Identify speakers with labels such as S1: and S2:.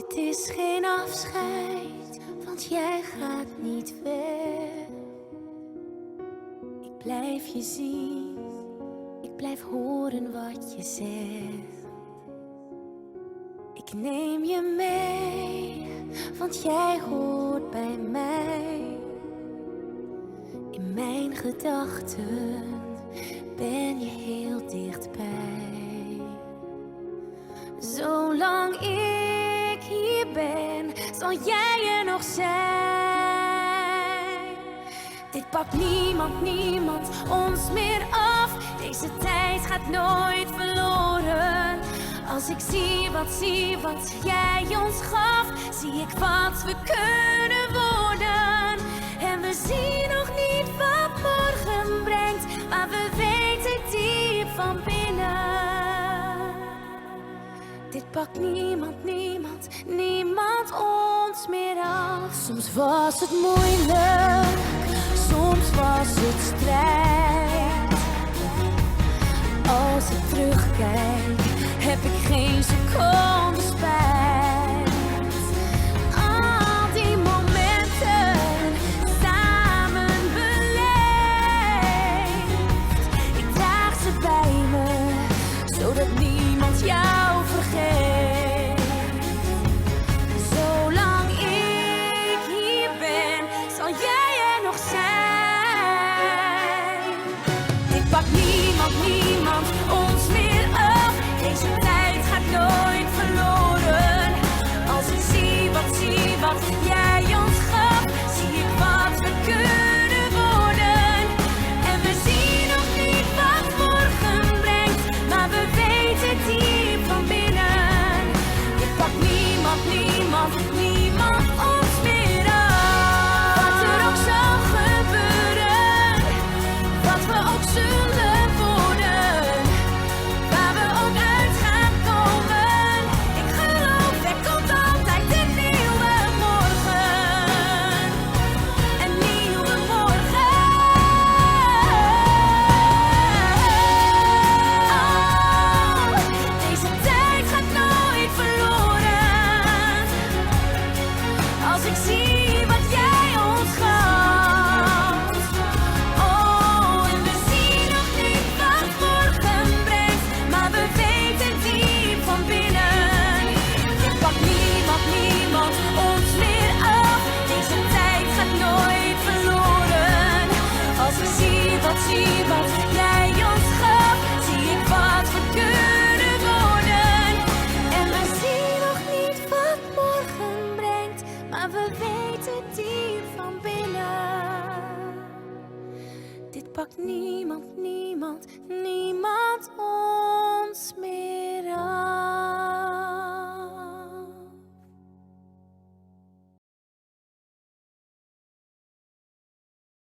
S1: Dit is geen afscheid, want jij gaat niet weg. Ik blijf je zien, ik blijf horen wat je zegt. Ik neem je mee, want jij hoort bij mij. In mijn gedachten ben je heel dichtbij. Zolang ik hier ben, zal jij er nog zijn. Dit pakt niemand ons meer af. Deze tijd gaat nooit verloren. Als ik zie wat jij ons gaf, zie ik wat we kunnen worden. En we zien nog niet wat morgen brengt, maar we weten diep van binnen. Dit pakt niemand ons meer af. Soms was het moeilijk, soms was het strijd. Als ik terugkijk, heb ik geen seconde spijt. Al die momenten samen beleefd. Ik draag ze bij me, zodat niemand jou vergeet. Zolang ik hier ben, zal jij er nog zijn. Dit pakt niemand ons meer af. Deze tijd gaat nooit verloren. Als ik zie wat jij ons gaf, zie ik wat we kunnen worden. En we zien nog niet wat morgen brengt, maar we weten diep van binnen. Dit pakt niemand ons meer af. Wat er ook zal gebeuren, wat we ook zullen worden, waar we ook uit gaan komen. Ik geloof, er komt altijd een nieuwe morgen. Een nieuwe morgen. Oh, deze tijd gaat nooit verloren. Als ik zie wat jij ons gaf. Oh, en we zien nog niet wat morgen brengt, maar we weten diep van binnen. Dit pakt niemand ons meer af. Deze tijd gaat nooit verloren. Als ik zie wat jij ons gaf, zie ik wat we kunnen worden. En we zien nog niet wat morgen brengt, maar we weten diep van binnen. Dit pakt niemand ons meer.